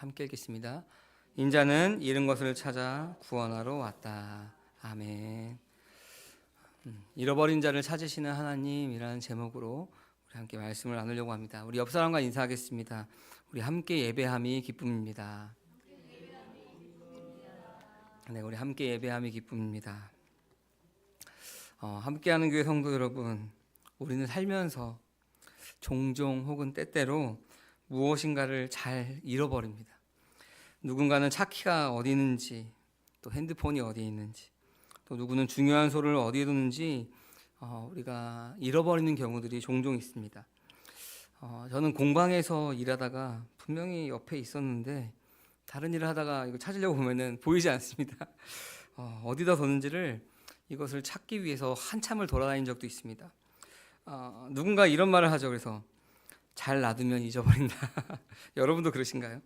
함께 읽겠습니다. 인자는 잃은 것을 찾아 구원하러 왔다. 아멘. 잃어버린 자를 찾으시는 하나님이라는 제목으로 우리 함께 말씀을 나누려고 합니다. 우리 옆 사람과 인사하겠습니다. 우리 함께 예배함이 기쁨입니다. 네, 우리 함께 예배함이 기쁨입니다. 함께하는 교회 성도 여러분, 우리는 살면서 종종 혹은 때때로 무엇인가를 잘 잃어버립니다. 누군가는 차 키가 어디 있는지, 또 핸드폰이 어디에 있는지, 또 누구는 중요한 서류를 어디에 두는지 우리가 잃어버리는 경우들이 종종 있습니다. 저는 공방에서 일하다가 분명히 옆에 있었는데 다른 일을 하다가 이거 찾으려고 보면은 보이지 않습니다. 어디다 뒀는지를 이것을 찾기 위해서 한참을 돌아다닌 적도 있습니다. 누군가 이런 말을 하죠. 그래서 잘 놔두면 잊어버린다. 여러분도 그러신가요?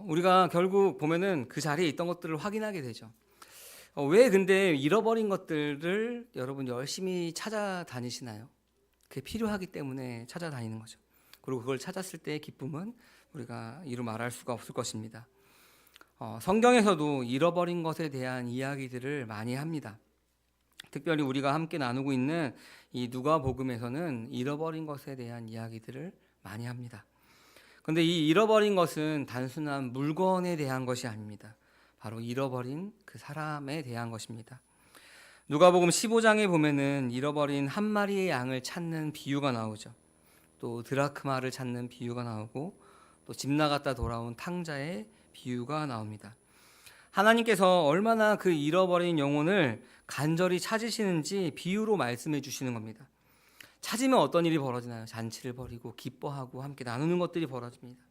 우리가 결국 보면은 그 자리에 있던 것들을 확인하게 되죠. 왜 근데 잃어버린 것들을 여러분 열심히 찾아다니시나요? 그게 필요하기 때문에 찾아다니는 거죠. 그리고 그걸 찾았을 때의 기쁨은 우리가 이루 말할 수가 없을 것입니다. 성경에서도 잃어버린 것에 대한 이야기들을 많이 합니다. 특별히 우리가 함께 나누고 있는 이 누가복음에서는 잃어버린 것에 대한 이야기들을 많이 합니다. 그런데 이 잃어버린 것은 단순한 물건에 대한 것이 아닙니다. 바로 잃어버린 그 사람에 대한 것입니다. 누가복음 15장에 보면은 잃어버린 한 마리의 양을 찾는 비유가 나오죠. 또 드라크마를 찾는 비유가 나오고 또 집 나갔다 돌아온 탕자의 비유가 나옵니다. 하나님께서 얼마나 그 잃어버린 영혼을 간절히 찾으시는지 비유로 말씀해 주시는 겁니다. 찾으면 어떤 일이 벌어지나요? 잔치를 벌이고 기뻐하고 함께 나누는 것들이 벌어집니다.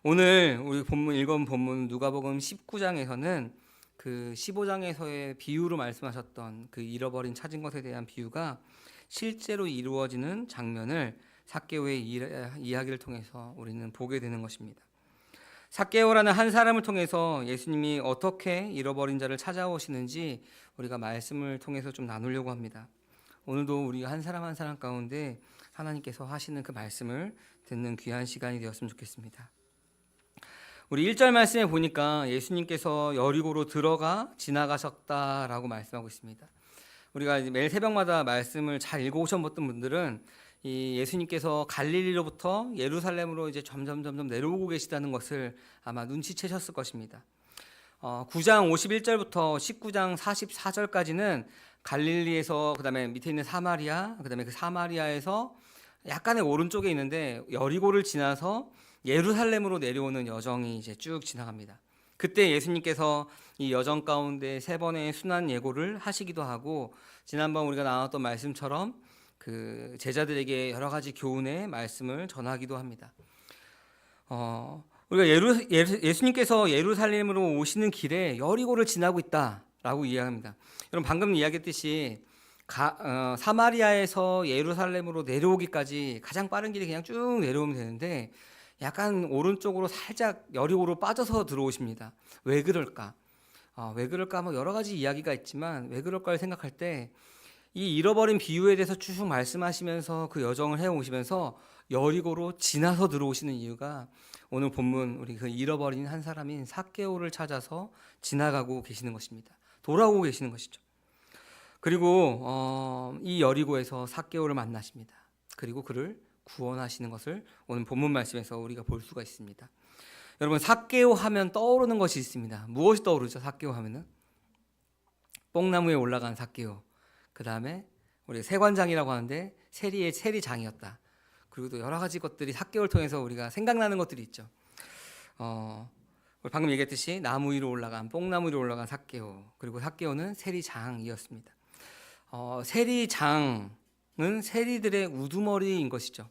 오늘 우리 읽은 본문 누가복음 19장에서는 그 15장에서의 비유로 말씀하셨던 그 잃어버린 찾은 것에 대한 비유가 실제로 이루어지는 장면을 삭개오의 이야기를 통해서 우리는 보게 되는 것입니다. 삭개오라는 한 사람을 통해서 예수님이 어떻게 잃어버린 자를 찾아오시는지 우리가 말씀을 통해서 좀 나누려고 합니다. 오늘도 우리 한 사람 한 사람 가운데 하나님께서 하시는 그 말씀을 듣는 귀한 시간이 되었으면 좋겠습니다. 우리 1절 말씀에 보니까 예수님께서 여리고로 들어가 지나가셨다라고 말씀하고 있습니다. 우리가 매일 새벽마다 말씀을 잘 읽어오셨던 분들은 이 예수님께서 갈릴리로부터 예루살렘으로 이제 점점 내려오고 계시다는 것을 아마 눈치채셨을 것입니다. 9장 51절부터 19장 44절까지는 갈릴리에서 그다음에 밑에 있는 사마리아, 그다음에 그 사마리아에서 약간의 오른쪽에 있는데 여리고를 지나서 예루살렘으로 내려오는 여정이 이제 쭉 지나갑니다. 그때 예수님께서 이 여정 가운데 3번의 순환 예고를 하시기도 하고 지난번 우리가 나눴던 말씀처럼 그 제자들에게 여러 가지 교훈의 말씀을 전하기도 합니다. 우리가 예수님께서 예루살렘으로 오시는 길에 여리고를 지나고 있다라고 이야기합니다. 여러분 방금 이야기했듯이 사마리아에서 예루살렘으로 내려오기까지 가장 빠른 길이 그냥 쭉 내려오면 되는데 약간 오른쪽으로 살짝 여리고로 빠져서 들어오십니다. 왜 그럴까? 왜 그럴까? 뭐 여러 가지 이야기가 있지만 왜 그럴까를 생각할 때 이 잃어버린 비유에 대해서 쭉 말씀하시면서 그 여정을 해오시면서 여리고로 지나서 들어오시는 이유가 오늘 본문 우리 그 잃어버린 한 사람인 삭개오를 찾아서 지나가고 계시는 것입니다. 돌아오고 계시는 것이죠. 그리고 이 여리고에서 삭개오를 만나십니다. 그리고 그를 구원하시는 것을 오늘 본문 말씀에서 우리가 볼 수가 있습니다. 여러분 삭개오 하면 떠오르는 것이 있습니다. 무엇이 떠오르죠? 삭개오 하면은 뽕나무에 올라간 삭개오. 그 다음에 우리 세관장이라고 하는데 세리장이었다. 그리고 또 여러 가지 것들이 삭개오를 통해서 우리가 생각나는 것들이 있죠. 방금 얘기했듯이 나무 위로 올라간 뽕나무 위로 올라간 삭개오. 그리고 삭개오는 세리장이었습니다. 세리장은 세리들의 우두머리인 것이죠.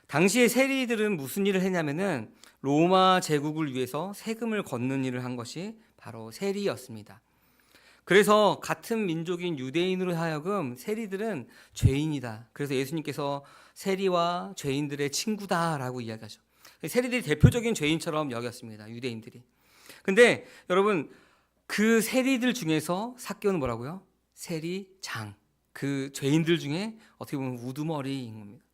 당시에 세리들은 무슨 일을 했냐면은 로마 제국을 위해서 세금을 걷는 일을 한 것이 바로 세리였습니다. 그래서 같은 민족인 유대인으로 하여금 세리들은 죄인이다. 그래서 예수님께서 세리와 죄인들의 친구다라고 이야기하죠. 세리들이 대표적인 죄인처럼 여겼습니다. 유대인들이. 근데 여러분 그 세리들 중에서 삭개오는 뭐라고요? 세리장. 그 죄인들 중에 어떻게 보면 우두머리인 겁니다.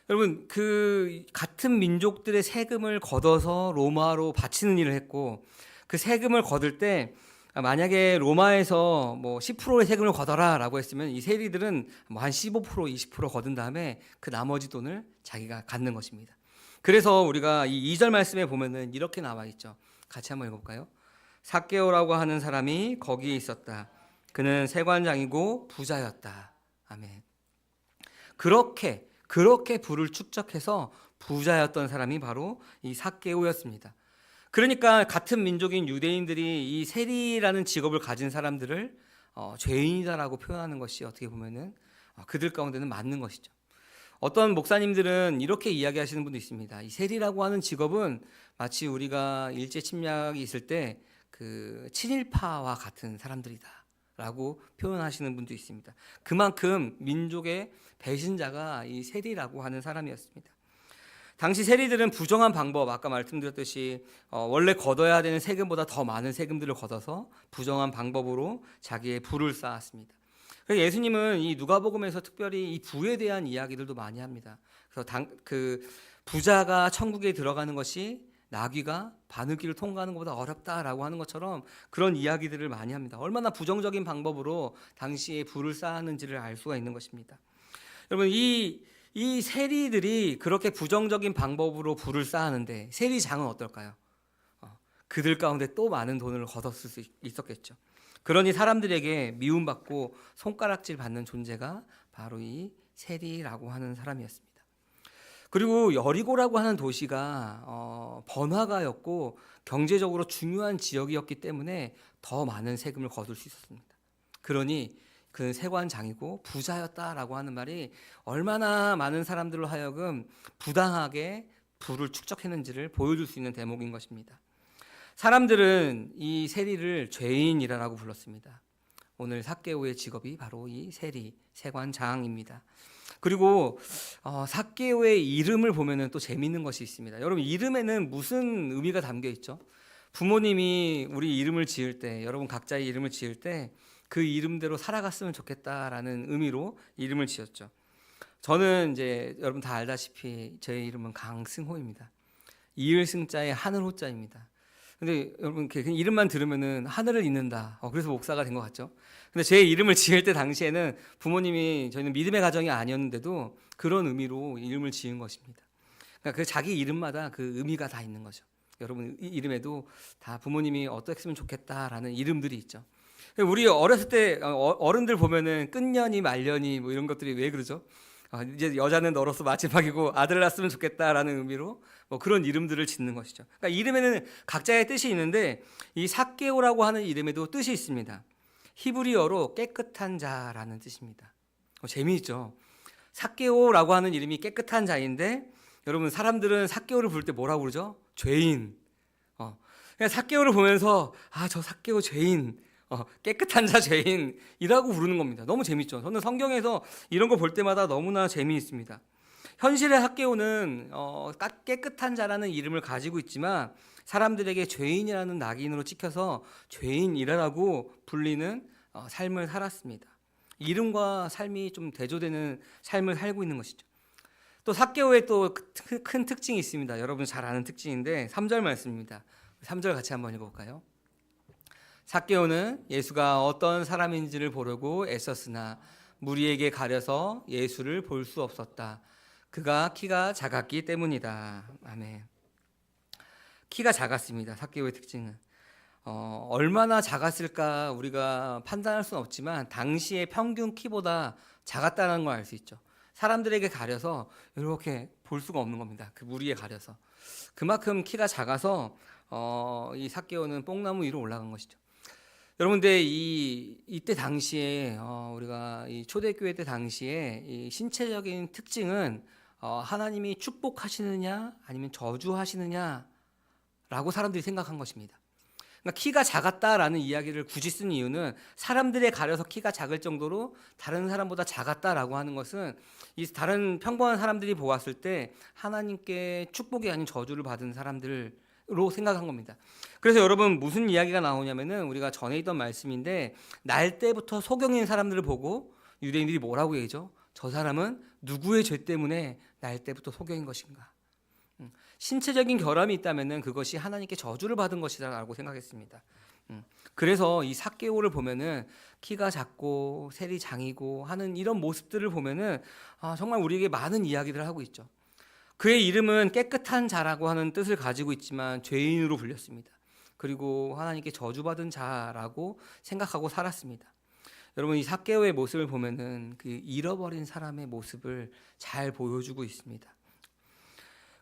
여러분, 그 같은 민족들의 세금을 걷어서 로마로 바치는 일을 했고, 그 세금을 거둘 때 만약에 로마에서 뭐 10%의 세금을 걷어라라고 했으면 이 세리들은 뭐 한 15%, 20% 거둔 다음에 그 나머지 돈을 자기가 갖는 것입니다. 그래서 우리가 이 2절 말씀에 보면은 이렇게 나와 있죠. 같이 한번 읽어볼까요? 삭개오라고 하는 사람이 거기에 있었다. 그는 세관장이고 부자였다. 아멘. 그렇게 부를 축적해서 부자였던 사람이 바로 이 삭개오였습니다. 그러니까 같은 민족인 유대인들이 이 세리라는 직업을 가진 사람들을 죄인이다라고 표현하는 것이 어떻게 보면은 그들 가운데는 맞는 것이죠. 어떤 목사님들은 이렇게 이야기하시는 분도 있습니다. 이 세리라고 하는 직업은 마치 우리가 일제 침략이 있을 때 그 친일파와 같은 사람들이다라고 표현하시는 분도 있습니다. 그만큼 민족의 배신자가 이 세리라고 하는 사람이었습니다. 당시 세리들은 부정한 방법, 아까 말씀드렸듯이 원래 걷어야 되는 세금보다 더 많은 세금들을 걷어서 부정한 방법으로 자기의 부를 쌓았습니다. 그래서 예수님은 이 누가복음에서 특별히 이 부에 대한 이야기들도 많이 합니다. 그래서 그 부자가 천국에 들어가는 것이 나귀가 바늘길을 통과하는 것보다 어렵다라고 하는 것처럼 그런 이야기들을 많이 합니다. 얼마나 부정적인 방법으로 당시에 부를 쌓았는지를 알 수가 있는 것입니다. 여러분, 이 세리들이 그렇게 부정적인 방법으로 부를 쌓았는데 세리장은 어떨까요? 그들 가운데 또 많은 돈을 거뒀을 수 있었겠죠. 그러니 사람들에게 미움받고 손가락질 받는 존재가 바로 이 세리라고 하는 사람이었습니다. 그리고 여리고라고 하는 도시가 번화가였고 경제적으로 중요한 지역이었기 때문에 더 많은 세금을 거둘 수 있었습니다. 그러니 그는 세관장이고 부자였다라고 하는 말이 얼마나 많은 사람들로 하여금 부당하게 부를 축적했는지를 보여줄 수 있는 대목인 것입니다. 사람들은 이 세리를 죄인이라고 불렀습니다. 오늘 삭개오의 직업이 바로 이 세리, 세관장입니다. 그리고 삭개오의 이름을 보면은 또 재미있는 것이 있습니다. 여러분, 이름에는 무슨 의미가 담겨 있죠? 부모님이 우리 이름을 지을 때, 여러분 각자의 이름을 지을 때 그 이름대로 살아갔으면 좋겠다라는 의미로 이름을 지었죠. 저는 이제 여러분 다 알다시피 제 이름은 강승호입니다. 이을승자의 하늘호자입니다. 근데 여러분 그 이름만 들으면은 하늘을 잇는다. 그래서 목사가 된 것 같죠. 근데 제 이름을 지을 때 당시에는 부모님이, 저희는 믿음의 가정이 아니었는데도 그런 의미로 이름을 지은 것입니다. 그러니까 그 자기 이름마다 그 의미가 다 있는 거죠. 여러분 이 이름에도 다 부모님이 어떻게 했으면 좋겠다라는 이름들이 있죠. 우리 어렸을 때 어른들 보면은 끝년이 말년이 뭐 이런 것들이 왜 그러죠? 이제 여자는 너로서 마지막이고 아들을 낳았으면 좋겠다라는 의미로 뭐 그런 이름들을 짓는 것이죠. 그러니까 이름에는 각자의 뜻이 있는데 이 삭개오라고 하는 이름에도 뜻이 있습니다. 히브리어로 깨끗한 자라는 뜻입니다. 재미있죠? 삭개오라고 하는 이름이 깨끗한 자인데 여러분 사람들은 삭개오를 부를 때 뭐라고 그러죠? 죄인. 그냥 삭개오를 보면서 저 삭개오 죄인. 깨끗한 자 죄인이라고 부르는 겁니다. 너무 재밌죠. 저는 성경에서 이런 거 볼 때마다 너무나 재미있습니다. 현실의 삭개오는 깨끗한 자라는 이름을 가지고 있지만 사람들에게 죄인이라는 낙인으로 찍혀서 죄인이라고 불리는 삶을 살았습니다. 이름과 삶이 좀 대조되는 삶을 살고 있는 것이죠. 또 삭개오의 또 큰 특징이 있습니다. 여러분 잘 아는 특징인데 3절 말씀입니다. 3절 같이 한번 읽어볼까요? 삭개오는 예수가 어떤 사람인지를 보려고 애썼으나 무리에게 가려서 예수를 볼 수 없었다. 그가 키가 작았기 때문이다. 아멘. 키가 작았습니다. 삭개오의 특징은 얼마나 작았을까 우리가 판단할 수는 없지만 당시의 평균 키보다 작았다는 걸 알 수 있죠. 사람들에게 가려서 이렇게 볼 수가 없는 겁니다. 그 무리에 가려서 그만큼 키가 작아서 이 삭개오는 뽕나무 위로 올라간 것이죠. 여러분들 이때 당시에 우리가 이 초대교회 때 당시에 이 신체적인 특징은 하나님이 축복하시느냐 아니면 저주하시느냐라고 사람들이 생각한 것입니다. 그러니까 키가 작았다라는 이야기를 굳이 쓴 이유는 사람들에 가려서 키가 작을 정도로 다른 사람보다 작았다라고 하는 것은 이 다른 평범한 사람들이 보았을 때 하나님께 축복이 아닌 저주를 받은 사람들로 생각한 겁니다. 그래서 여러분 무슨 이야기가 나오냐면은 우리가 전에 있던 말씀인데 날 때부터 소경인 사람들을 보고 유대인들이 뭐라고 얘기죠? 저 사람은 누구의 죄 때문에 날 때부터 소경인 것인가? 신체적인 결함이 있다면은 그것이 하나님께 저주를 받은 것이다라고 생각했습니다. 그래서 이 삭개오를 보면은 키가 작고 셀이 장이고 하는 이런 모습들을 보면은 정말 우리에게 많은 이야기들을 하고 있죠. 그의 이름은 깨끗한 자라고 하는 뜻을 가지고 있지만 죄인으로 불렸습니다. 그리고 하나님께 저주받은 자라고 생각하고 살았습니다. 여러분, 이 삭개오의 모습을 보면은 그 잃어버린 사람의 모습을 잘 보여주고 있습니다.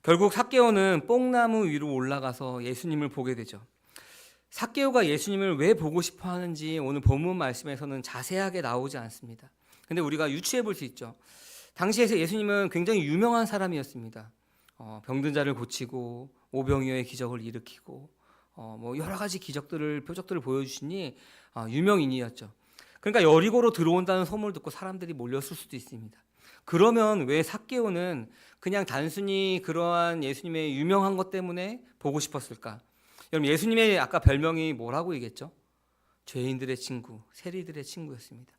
결국 삭개오는 뽕나무 위로 올라가서 예수님을 보게 되죠. 삭개오가 예수님을 왜 보고 싶어 하는지 오늘 본문 말씀에서는 자세하게 나오지 않습니다. 근데 우리가 유추해 볼 수 있죠. 당시에 예수님은 굉장히 유명한 사람이었습니다. 병든 자를 고치고 오병이어의 기적을 일으키고 뭐 여러 가지 표적들을 보여주시니 유명인이었죠. 그러니까 여리고로 들어온다는 소문을 듣고 사람들이 몰렸을 수도 있습니다. 그러면 왜 삭개오는 그냥 단순히 그러한 예수님의 유명한 것 때문에 보고 싶었을까? 여러분, 예수님의 아까 별명이 뭐라고 얘기했죠? 죄인들의 친구, 세리들의 친구였습니다.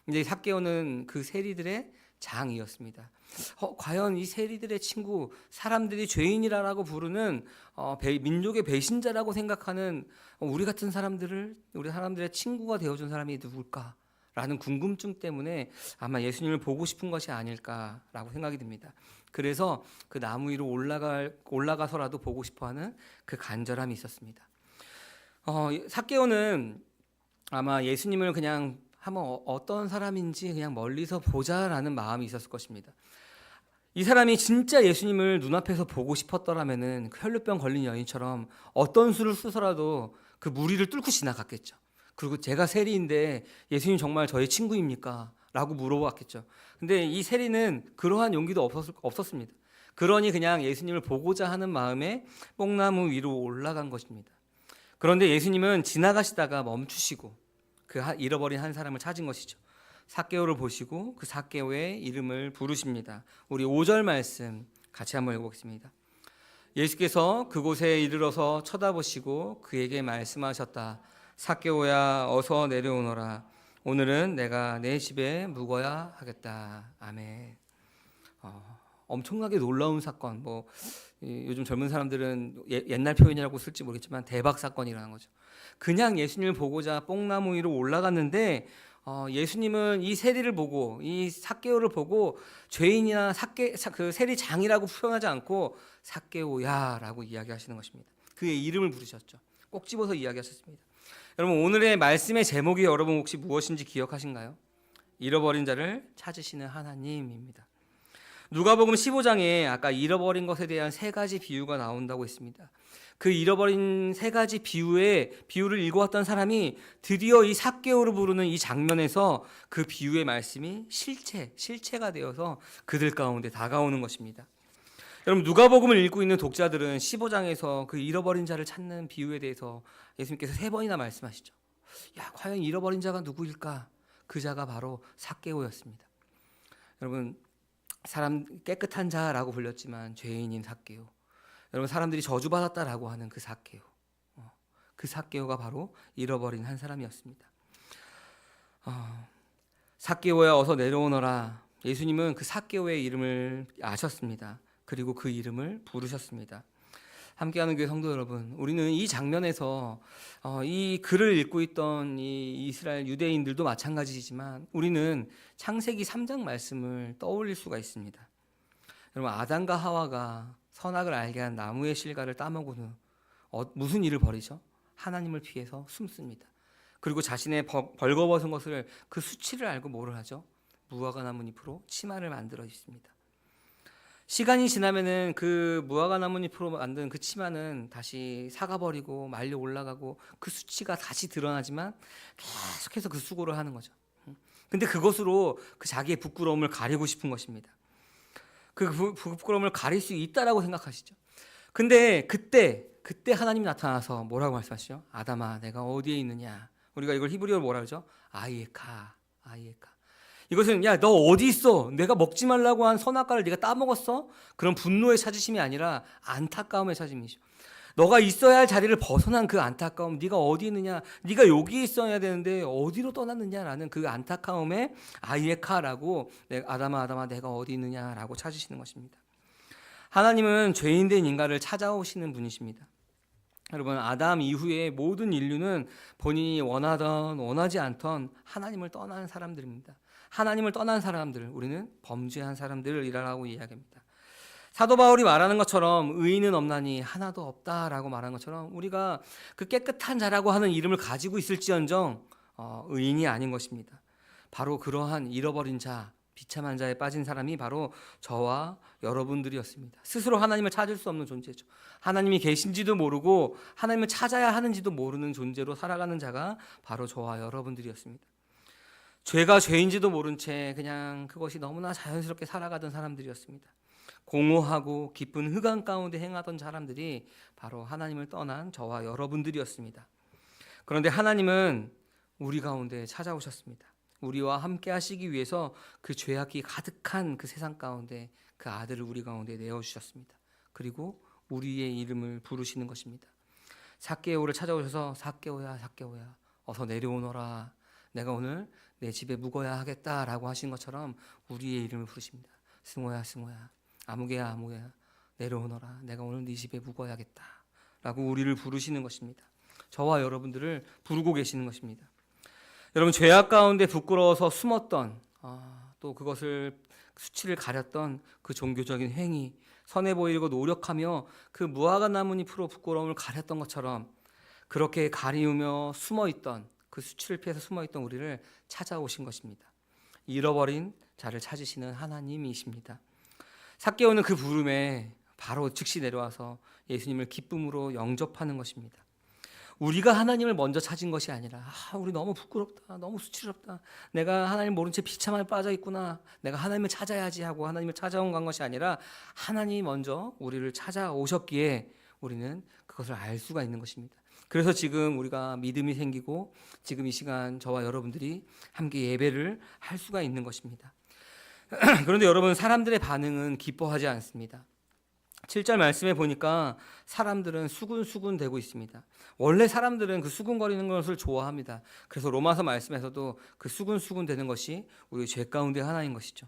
근데 삭개오는 그 세리들의 장이었습니다. 과연 이 세리들의 친구, 사람들이 죄인이라고 부르는 민족의 배신자라고 생각하는 우리 같은 우리 사람들의 친구가 되어준 사람이 누굴까? 라는 궁금증 때문에 아마 예수님을 보고 싶은 것이 아닐까라고 생각이 듭니다. 그래서 그 나무 위로 올라가서라도 보고 싶어하는 그 간절함이 있었습니다. 삭개오는 아마 예수님을 그냥 한번 어떤 사람인지 그냥 멀리서 보자라는 마음이 있었을 것입니다. 이 사람이 진짜 예수님을 눈앞에서 보고 싶었더라면은 그 혈루병 걸린 여인처럼 어떤 수를 써서라도 그 무리를 뚫고 지나갔겠죠. 그리고 제가 세리인데 예수님 정말 저의 친구입니까? 라고 물어봤겠죠. 근데 이 세리는 그러한 용기도 없었습니다. 그러니 그냥 예수님을 보고자 하는 마음에 뽕나무 위로 올라간 것입니다. 그런데 예수님은 지나가시다가 멈추시고 그 잃어버린 한 사람을 찾은 것이죠. 삭개오를 보시고 그 삭개오의 이름을 부르십니다. 우리 5절 말씀 같이 한번 읽어보겠습니다. 예수께서 그곳에 이르러서 쳐다보시고 그에게 말씀하셨다. 삭개오야, 어서 내려오너라. 오늘은 내가 내 집에 묵어야 하겠다. 아멘. 엄청나게 놀라운 사건. 요즘 젊은 사람들은 옛날 표현이라고 쓸지 모르겠지만 대박 사건이라는 거죠. 그냥 예수님을 보고자 뽕나무 위로 올라갔는데 예수님은 이 세리를 보고 이 삭개오를 보고 죄인이나 그 세리 장이라고 표현하지 않고 삭개오야라고 이야기하시는 것입니다. 그의 이름을 부르셨죠. 꼭 집어서 이야기하셨습니다. 여러분, 오늘의 말씀의 제목이 여러분 혹시 무엇인지 기억하신가요? 잃어버린 자를 찾으시는 하나님입니다. 누가복음 15장에 아까 잃어버린 것에 대한 세 가지 비유가 나온다고 했습니다. 그 잃어버린 세 가지 비유를 읽어왔던 사람이 드디어 이 삭개오를 부르는 이 장면에서 그 비유의 말씀이 실체가 되어서 그들 가운데 다가오는 것입니다. 여러분, 누가복음을 읽고 있는 독자들은 15장에서 그 잃어버린 자를 찾는 비유에 대해서 예수님께서 3번이나 말씀하시죠. 과연 잃어버린 자가 누구일까? 그 자가 바로 삭개오였습니다. 여러분, 사람 깨끗한 자라고 불렸지만 죄인인 삭개오. 여러분, 사람들이 저주받았다라고 하는 그 삭개오. 그 삭개오가 바로 잃어버린 한 사람이었습니다. 삭개오야, 어서 내려오너라. 예수님은 그 삭개오의 이름을 아셨습니다. 그리고 그 이름을 부르셨습니다. 함께하는 교회 성도 여러분, 우리는 이 장면에서 이 글을 읽고 있던 이 이스라엘 유대인들도 마찬가지지만 우리는 창세기 3장 말씀을 떠올릴 수가 있습니다. 여러분, 아담과 하와가 선악을 알게 한 나무의 실과를 따먹은 후 무슨 일을 벌이죠? 하나님을 피해서 숨습니다. 그리고 자신의 벌거벗은 것을 그 수치를 알고 뭐를 하죠? 무화과 나뭇잎으로 치마를 만들어 있습니다. 시간이 지나면은 그 무화과 나뭇잎으로 만든 그 치마는 다시 사가버리고 말려 올라가고 그 수치가 다시 드러나지만 계속해서 그 수고를 하는 거죠. 근데 그것으로 그 자기의 부끄러움을 가리고 싶은 것입니다. 그 부끄러움을 가릴 수 있다라고 생각하시죠. 근데 그때 하나님이 나타나서 뭐라고 말씀하시죠? 아담아, 내가 어디에 있느냐? 우리가 이걸 히브리어로 뭐라 그러죠? 아이에카. 이것은 야, 너 어디 있어? 내가 먹지 말라고 한 선악과를 네가 따먹었어? 그런 분노의 찾으심이 아니라 안타까움의 찾으심이죠. 너가 있어야 할 자리를 벗어난 그 안타까움, 네가 어디 있느냐? 네가 여기 있어야 되는데 어디로 떠났느냐라는 그 안타까움에 아이에카라고 아담아 내가 어디 있느냐라고 찾으시는 것입니다. 하나님은 죄인된 인간을 찾아오시는 분이십니다. 여러분, 아담 이후에 모든 인류는 본인이 원하던 원하지 않던 하나님을 떠난 사람들입니다. 하나님을 떠난 사람들, 우리는 범죄한 사람들이라고 이야기합니다. 사도 바울이 말하는 것처럼 의인은 없나니 하나도 없다라고 말하는 것처럼 우리가 그 깨끗한 자라고 하는 이름을 가지고 있을지언정 의인이 아닌 것입니다. 바로 그러한 잃어버린 자, 비참한 자에 빠진 사람이 바로 저와 여러분들이었습니다. 스스로 하나님을 찾을 수 없는 존재죠. 하나님이 계신지도 모르고 하나님을 찾아야 하는지도 모르는 존재로 살아가는 자가 바로 저와 여러분들이었습니다. 죄가 죄인지도 모른 채 그냥 그것이 너무나 자연스럽게 살아가던 사람들이었습니다. 공허하고 깊은 흑암 가운데 행하던 사람들이 바로 하나님을 떠난 저와 여러분들이었습니다. 그런데 하나님은 우리 가운데 찾아오셨습니다. 우리와 함께 하시기 위해서 그 죄악이 가득한 그 세상 가운데 그 아들을 우리 가운데 내어주셨습니다. 그리고 우리의 이름을 부르시는 것입니다. 삭개오를 찾아오셔서 삭개오야 삭개오야 어서 내려오너라, 내가 오늘 내 집에 묵어야 하겠다라고 하신 것처럼 우리의 이름을 부르십니다. 승호야 승호야, 아무개야 아무개야, 내려오너라, 내가 오늘 네 집에 묵어야겠다 라고 우리를 부르시는 것입니다. 저와 여러분들을 부르고 계시는 것입니다. 여러분, 죄악 가운데 부끄러워서 숨었던 또 그것을 수치를 가렸던 그 종교적인 행위, 선해 보이려고 노력하며 그 무화과 나뭇잎 프로 부끄러움을 가렸던 것처럼 그렇게 가리우며 숨어있던 그 수치를 피해서 숨어있던 우리를 찾아오신 것입니다. 잃어버린 자를 찾으시는 하나님이십니다. 삭개오는 그 부름에 바로 즉시 내려와서 예수님을 기쁨으로 영접하는 것입니다. 우리가 하나님을 먼저 찾은 것이 아니라 우리 너무 부끄럽다, 너무 수치스럽다, 내가 하나님 모른 채 비참함에 빠져 있구나, 내가 하나님을 찾아야지 하고 하나님을 찾아온 것이 아니라 하나님이 먼저 우리를 찾아오셨기에 우리는 그것을 알 수가 있는 것입니다. 그래서 지금 우리가 믿음이 생기고 지금 이 시간 저와 여러분들이 함께 예배를 할 수가 있는 것입니다. 그런데 여러분, 사람들의 반응은 기뻐하지 않습니다. 7절 말씀에 보니까 사람들은 수군수군 대고 있습니다. 원래 사람들은 그 수군거리는 것을 좋아합니다. 그래서 로마서 말씀에서도 그 수군수군 되는 것이 우리 죄 가운데 하나인 것이죠.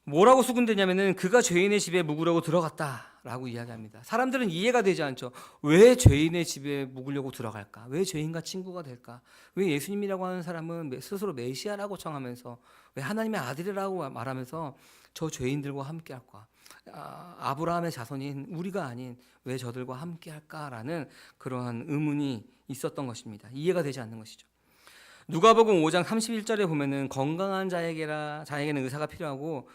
뭐라고 수군대냐면은 그가 죄인의 집에 묵으려고 들어갔다라고 이야기합니다. 사람들은 이해가 되지 않죠. 왜 죄인의 집에 묵으려고 들어갈까? 왜 죄인과 친구가 될까? 왜 예수님이라고 하는 사람은 스스로 메시아라고 청하면서 왜 하나님의 아들이라고 말하면서 저 죄인들과 함께 할까? 아브라함의 자손인 우리가 아닌 왜 저들과 함께 할까라는 그러한 의문이 있었던 것입니다. 이해가 되지 않는 것이죠. 누가복음 5장 31절에 보면은 건강한 자에게는 의사가 필요하고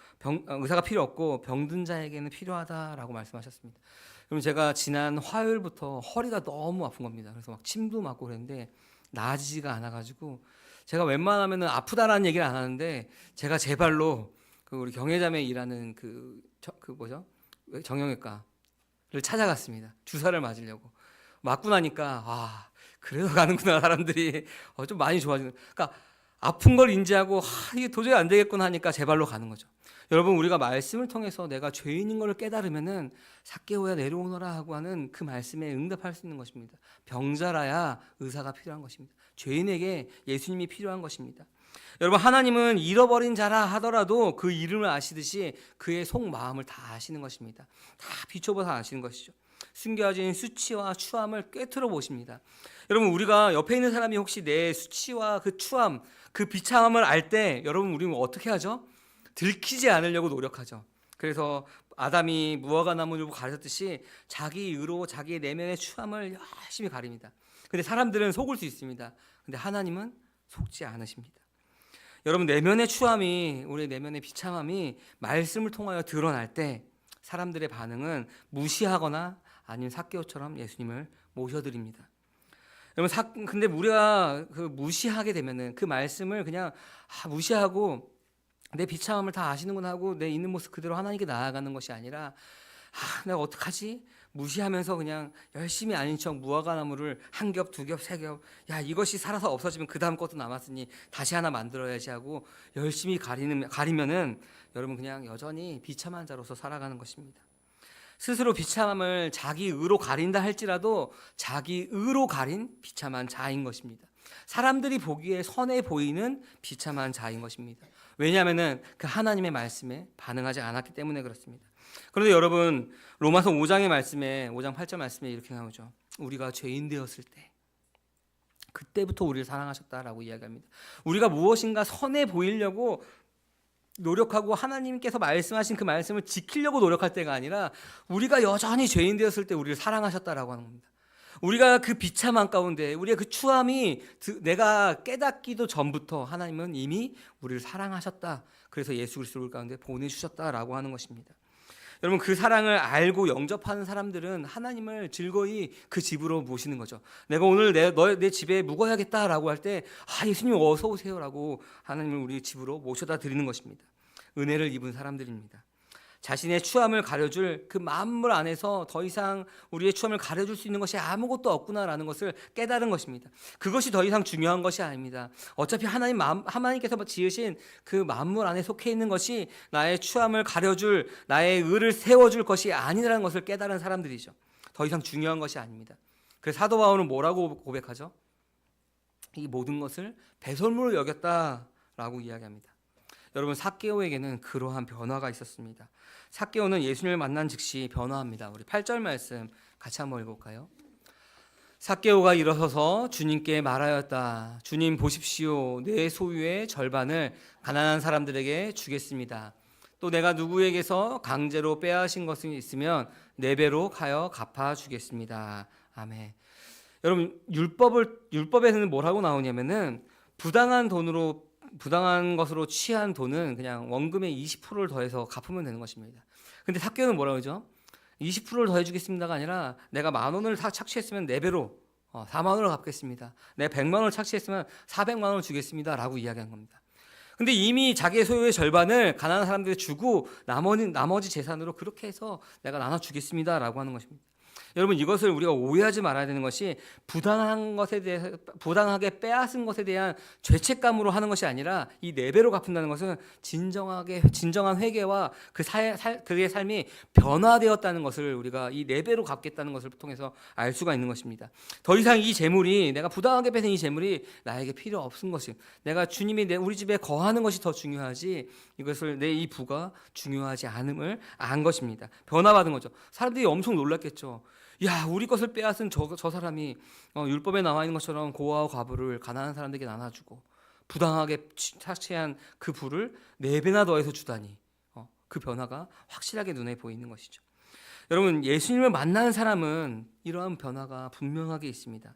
의사가 필요 없고 병든 자에게는 필요하다라고 말씀하셨습니다. 그럼 제가 지난 화요일부터 허리가 너무 아픈 겁니다. 그래서 막 침도 맞고 그랬는데 나아지지가 않아가지고 제가 웬만하면은 아프다라는 얘기를 안 하는데 제가 제 발로 그 우리 경혜자매 일하는 정형외과를 찾아갔습니다. 주사를 맞으려고. 맞고 나니까 그래서 가는구나, 사람들이 좀 많이 좋아지는. 그러니까 아픈 걸 인지하고 이게 도저히 안 되겠구나 하니까 제 발로 가는 거죠. 여러분, 우리가 말씀을 통해서 내가 죄인인 걸 깨달으면은 삭개오야 내려오너라 하고 하는 그 말씀에 응답할 수 있는 것입니다. 병자라야 의사가 필요한 것입니다. 죄인에게 예수님이 필요한 것입니다. 여러분, 하나님은 잃어버린 자라 하더라도 그 이름을 아시듯이 그의 속마음을 다 아시는 것입니다. 다 비춰봐서 아시는 것이죠. 숨겨진 수치와 추함을 꿰뚫어 보십니다. 여러분, 우리가 옆에 있는 사람이 혹시 내 수치와 그 추함, 그 비참함을 알 때 여러분, 우리는 어떻게 하죠? 들키지 않으려고 노력하죠. 그래서 아담이 무화과 나무를 가렸듯이 자기 의로 자기의 내면의 추함을 열심히 가립니다. 근데 사람들은 속을 수 있습니다. 근데 하나님은 속지 않으십니다. 여러분, 내면의 추함이, 우리 내면의 비참함이 말씀을 통하여 드러날 때 사람들의 반응은 무시하거나 아니면 삭개오처럼 예수님을 모셔드립니다. 여러분, 근데 우리가 그 무시하게 되면은 그 말씀을 그냥 무시하고 내 비참함을 다 아시는구나 하고 내 있는 모습 그대로 하나님께 나아가는 것이 아니라 내가 어떡하지? 무시하면서 그냥 열심히 아닌 척 무화과 나무를 한 겹, 두 겹, 세 겹, 이것이 살아서 없어지면 그 다음 것도 남았으니 다시 하나 만들어야지 하고 열심히 가리면은 여러분, 그냥 여전히 비참한 자로서 살아가는 것입니다. 스스로 비참함을 자기 의로 가린다 할지라도 자기 의로 가린 비참한 자인 것입니다. 사람들이 보기에 선해 보이는 비참한 자인 것입니다. 왜냐하면은 그 하나님의 말씀에 반응하지 않았기 때문에 그렇습니다. 그런데 여러분, 로마서 5장 8절 말씀에 이렇게 나오죠. 우리가 죄인 되었을 때 그때부터 우리를 사랑하셨다라고 이야기합니다. 우리가 무엇인가 선해 보이려고 노력하고 하나님께서 말씀하신 그 말씀을 지키려고 노력할 때가 아니라 우리가 여전히 죄인 되었을 때 우리를 사랑하셨다라고 하는 겁니다. 우리가 그 비참한 가운데 우리의 그 추함이 내가 깨닫기도 전부터 하나님은 이미 우리를 사랑하셨다. 그래서 예수 그리스도를 우리 가운데 보내주셨다라고 하는 것입니다. 여러분, 그 사랑을 알고 영접하는 사람들은 하나님을 즐거이 그 집으로 모시는 거죠. 내가 오늘 내 집에 묵어야겠다라고 할 때 예수님 어서 오세요라고 하나님을 우리 집으로 모셔다 드리는 것입니다. 은혜를 입은 사람들입니다. 자신의 추함을 가려줄 그 만물 안에서 더 이상 우리의 추함을 가려줄 수 있는 것이 아무것도 없구나라는 것을 깨달은 것입니다. 그것이 더 이상 중요한 것이 아닙니다. 어차피 하나님께서 지으신 그 만물 안에 속해 있는 것이 나의 추함을 가려줄, 나의 의를 세워줄 것이 아니라는 것을 깨달은 사람들이죠. 더 이상 중요한 것이 아닙니다. 그래서 사도 바울은 뭐라고 고백하죠? 이 모든 것을 배설물로 여겼다라고 이야기합니다. 여러분, 삭개오에게는 그러한 변화가 있었습니다. 삭개오는 예수님을 만난 즉시 변화합니다. 우리 8절 말씀 같이 한번 읽어볼까요? 삭개오가 일어서서 주님께 말하였다. 주님 보십시오. 내 소유의 절반을 가난한 사람들에게 주겠습니다. 또 내가 누구에게서 강제로 빼앗은 것이 있으면 4배로 가여 갚아주겠습니다. 아멘. 여러분, 율법에서는 뭐라고 나오냐면은 부당한 것으로 취한 돈은 그냥 원금의 20%를 더해서 갚으면 되는 것입니다. 근데 삭개오는 뭐라고 하죠? 20%를 더해 주겠습니다가 아니라 내가 10,000원을 착취했으면 4배로 40,000원을 갚겠습니다. 내가 100,000원을 착취했으면 400,000원을 주겠습니다라고 이야기한 겁니다. 근데 이미 자기의 소유의 절반을 가난한 사람들에게 주고 나머지 재산으로 그렇게 해서 내가 나눠 주겠습니다라고 하는 것입니다. 여러분, 이것을 우리가 오해하지 말아야 되는 것이 부당하게 빼앗은 것에 대한 죄책감으로 하는 것이 아니라 이 4배로 갚는다는 것은 진정한 회개와 그의 삶이 변화되었다는 것을 우리가 이 4배로 갚겠다는 것을 통해서 알 수가 있는 것입니다. 더 이상 이 재물이, 내가 부당하게 뺏은 이 재물이 나에게 필요 없은 것이, 내가 주님이 우리 집에 거하는 것이 더 중요하지 이것을 내 이 부가 중요하지 않음을 안 것입니다. 변화받은 거죠. 사람들이 엄청 놀랐겠죠. 야, 우리 것을 빼앗은 저 사람이 율법에 나와 있는 것처럼 고아와 과부를 가난한 사람들에게 나눠주고 부당하게 착취한 그 부를 4배나 더해서 주다니, 그 변화가 확실하게 눈에 보이는 것이죠. 여러분, 예수님을 만나는 사람은 이러한 변화가 분명하게 있습니다.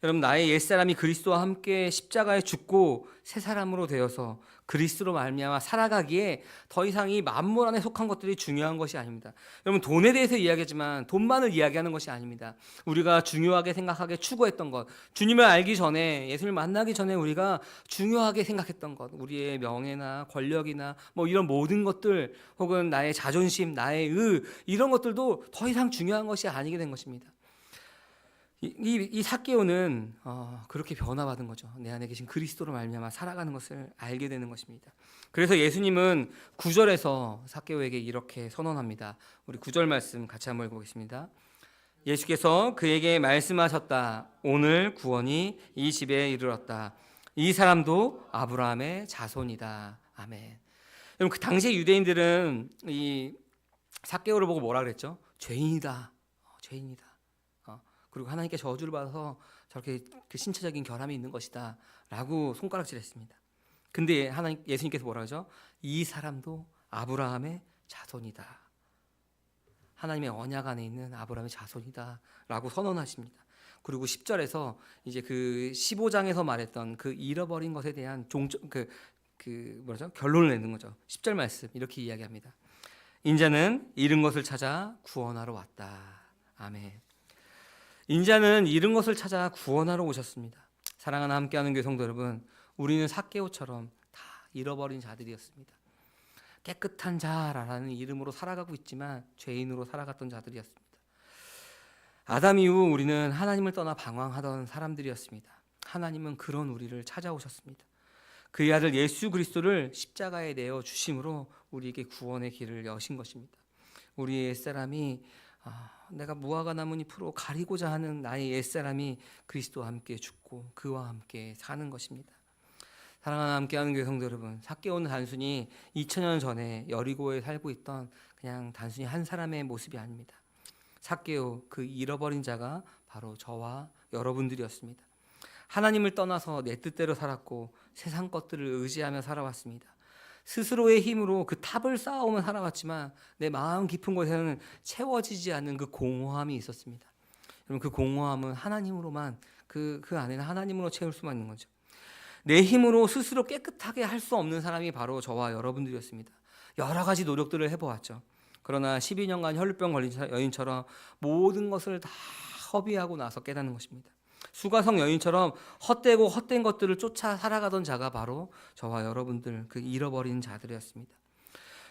여러분, 나의 옛사람이 그리스도와 함께 십자가에 죽고 새 사람으로 되어서 그리스도로 말미암아 살아가기에 더 이상 이 만물 안에 속한 것들이 중요한 것이 아닙니다. 여러분, 돈에 대해서 이야기하지만 돈만을 이야기하는 것이 아닙니다. 우리가 중요하게 생각하게 추구했던 것, 주님을 알기 전에, 예수님을 만나기 전에 우리가 중요하게 생각했던 것, 우리의 명예나 권력이나 이런 모든 것들, 혹은 나의 자존심, 나의 이런 것들도 더 이상 중요한 것이 아니게 된 것입니다. 이 삭개오는 그렇게 변화받은 거죠. 내 안에 계신 그리스도로 말미암아 살아가는 것을 알게 되는 것입니다. 그래서 예수님은 9절에서 삭개오에게 이렇게 선언합니다. 우리 9절 말씀 같이 한번 읽어보겠습니다. 예수께서 그에게 말씀하셨다. 오늘 구원이 이 집에 이르렀다. 이 사람도 아브라함의 자손이다. 아멘. 여러분, 그 당시에 유대인들은 이 삭개오를 보고 뭐라 그랬죠? 죄인이다. 죄인이다. 그리고 하나님께 저주를 받아서 저렇게 그 신체적인 결함이 있는 것이다 라고 손가락질했습니다. 근데 예수님께서 뭐라 하죠? 이 사람도 아브라함의 자손이다. 하나님의 언약 안에 있는 아브라함의 자손이다 라고 선언하십니다. 그리고 10절에서 이제 그 15장에서 말했던 그 잃어버린 것에 대한 결론을 내는 거죠. 10절 말씀 이렇게 이야기합니다. 인자는 잃은 것을 찾아 구원하러 왔다. 아멘. 인자는 잃은 것을 찾아 구원하러 오셨습니다. 사랑하는 함께하는 교회 성도 여러분, 우리는 삭개오처럼 다 잃어버린 자들이었습니다. 깨끗한 자라는 이름으로 살아가고 있지만 죄인으로 살아갔던 자들이었습니다. 아담 이후 우리는 하나님을 떠나 방황하던 사람들이었습니다. 하나님은 그런 우리를 찾아오셨습니다. 그의 아들 예수 그리스도를 십자가에 내어 주심으로 우리에게 구원의 길을 여신 것입니다. 우리의 옛사람이 내가 무화과 나뭇잎으로 가리고자 하는 나의 옛사람이 그리스도와 함께 죽고 그와 함께 사는 것입니다. 사랑하는 함께하는 교회 성도 여러분, 삭개오는 단순히 2000년 전에 여리고에 살고 있던 그냥 단순히 한 사람의 모습이 아닙니다. 삭개오, 그 잃어버린 자가 바로 저와 여러분들이었습니다. 하나님을 떠나서 내 뜻대로 살았고 세상 것들을 의지하며 살아왔습니다. 스스로의 힘으로 그 탑을 쌓아오며 살아왔지만 내 마음 깊은 곳에는 채워지지 않는 그 공허함이 있었습니다. 여러분, 그 공허함은 하나님으로만 그 안에는 하나님으로 채울 수만 있는 거죠. 내 힘으로 스스로 깨끗하게 할 수 없는 사람이 바로 저와 여러분들이었습니다. 여러 가지 노력들을 해보았죠. 그러나 12년간 혈루병 걸린 여인처럼 모든 것을 다 허비하고 나서 깨닫는 것입니다. 수가성 여인처럼 헛되고 헛된 것들을 쫓아 살아가던 자가 바로 저와 여러분들, 그 잃어버린 자들이었습니다.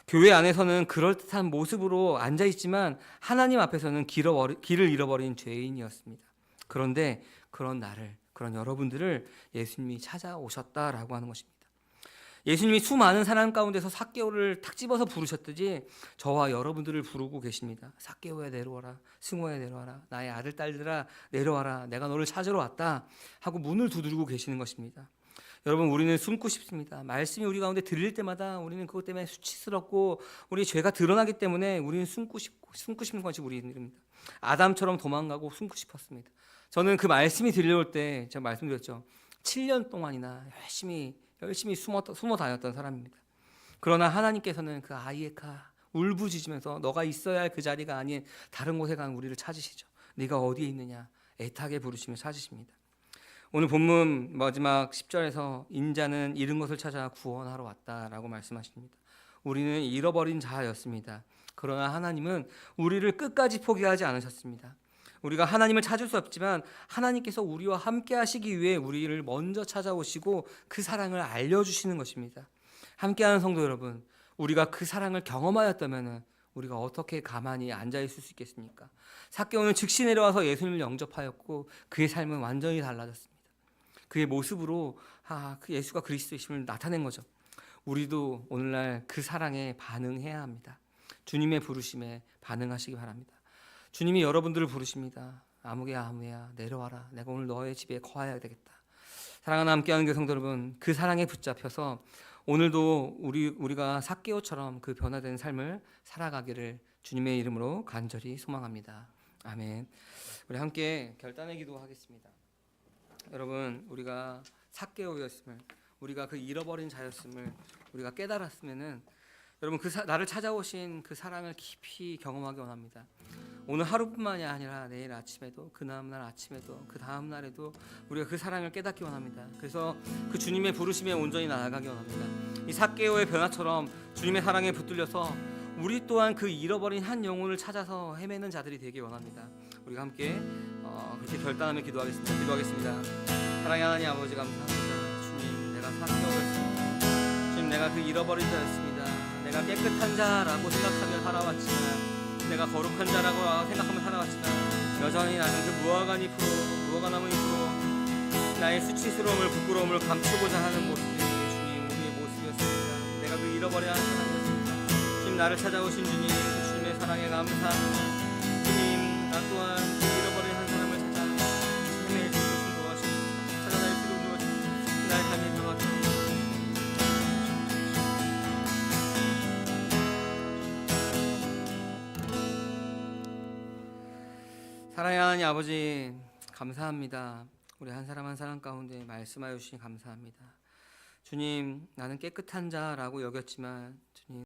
교회 안에서는 그럴듯한 모습으로 앉아있지만 하나님 앞에서는 길을 잃어버린 죄인이었습니다. 그런데 그런 나를, 그런 여러분들을 예수님이 찾아오셨다라고 하는 것입니다. 예수님이 수많은 사람 가운데서 삭개오를 탁 집어서 부르셨듯이 저와 여러분들을 부르고 계십니다. 삭개오야 내려와라, 승호야 내려와라, 나의 아들 딸들아 내려와라, 내가 너를 찾으러 왔다 하고 문을 두드리고 계시는 것입니다. 여러분, 우리는 숨고 싶습니다. 말씀이 우리 가운데 들릴 때마다 우리는 그것 때문에 수치스럽고 우리 죄가 드러나기 때문에 우리는 숨고 싶은 것이 우리입니다. 아담처럼 도망가고 숨고 싶었습니다. 저는 그 말씀이 들려올 때 제가 말씀드렸죠. 7년 동안이나 열심히 숨어 다녔던 사람입니다. 그러나 하나님께서는 그 아이에카 울부짖으면서 너가 있어야 할 그 자리가 아닌 다른 곳에 간 우리를 찾으시죠. 네가 어디에 있느냐 애타게 부르시며 찾으십니다. 오늘 본문 마지막 10절에서 인자는 잃은 것을 찾아 구원하러 왔다라고 말씀하십니다. 우리는 잃어버린 자였습니다. 그러나 하나님은 우리를 끝까지 포기하지 않으셨습니다. 우리가 하나님을 찾을 수 없지만 하나님께서 우리와 함께 하시기 위해 우리를 먼저 찾아오시고 그 사랑을 알려주시는 것입니다. 함께하는 성도 여러분, 우리가 그 사랑을 경험하였다면 우리가 어떻게 가만히 앉아있을 수 있겠습니까? 삭개오는 즉시 내려와서 예수님을 영접하였고 그의 삶은 완전히 달라졌습니다. 그의 모습으로 그 예수가 그리스도이심을 나타낸 거죠. 우리도 오늘날 그 사랑에 반응해야 합니다. 주님의 부르심에 반응하시기 바랍니다. 주님이 여러분들을 부르십니다. 아무개야 내려와라. 내가 오늘 너의 집에 거하여야 되겠다. 사랑하는 함께하는 교회 성도 여러분, 그 사랑에 붙잡혀서 오늘도 우리가 삭개오처럼 그 변화된 삶을 살아가기를 주님의 이름으로 간절히 소망합니다. 아멘. 우리 함께 결단의 기도하겠습니다. 여러분, 우리가 삭개오였음을, 우리가 그 잃어버린 자였음을 우리가 깨달았으면은 여러분, 나를 찾아오신 그 사랑을 깊이 경험하기 원합니다. 오늘 하루뿐만이 아니라 내일 아침에도, 그 다음날 아침에도, 그 다음날에도 우리가 그 사랑을 깨닫기 원합니다. 그래서 그 주님의 부르심에 온전히 나아가기 원합니다. 이 삭개오의 변화처럼 주님의 사랑에 붙들려서 우리 또한 그 잃어버린 한 영혼을 찾아서 헤매는 자들이 되기 원합니다. 우리가 함께 그렇게 결단하며 기도하겠습니다. 사랑의 하나님 아버지, 감사합니다. 주님, 내가 삭개오였습니다. 주님, 내가 그 잃어버린 자였습니다. 내가 깨끗한 자라고 생각하며 살아왔지만, 내가 거룩한 자라고 생각하며 살아왔지만 여전히 나는 그 무화과나무 잎으로 나의 수치스러움을, 부끄러움을 감추고자 하는 모습이 주님, 우리의 모습이었습니다. 내가 그 잃어버린 한 사람이었습니다. 주님, 나를 찾아오신 주님, 그 주님의 사랑에 감사합니다. 주님, 나 또한 그 잃어버린 한 사람을 찾아 헤매일 수 있으신 도와주시옵소서. 찾아낼 수 있도록 도와주시옵소서. 나의 삶이 도와주시옵소서. 사랑의 하나님 아버지, 감사합니다. 우리 한 사람 한 사람 가운데 말씀하여 주시니 감사합니다. 주님, 나는 깨끗한 자라고 여겼지만 주님,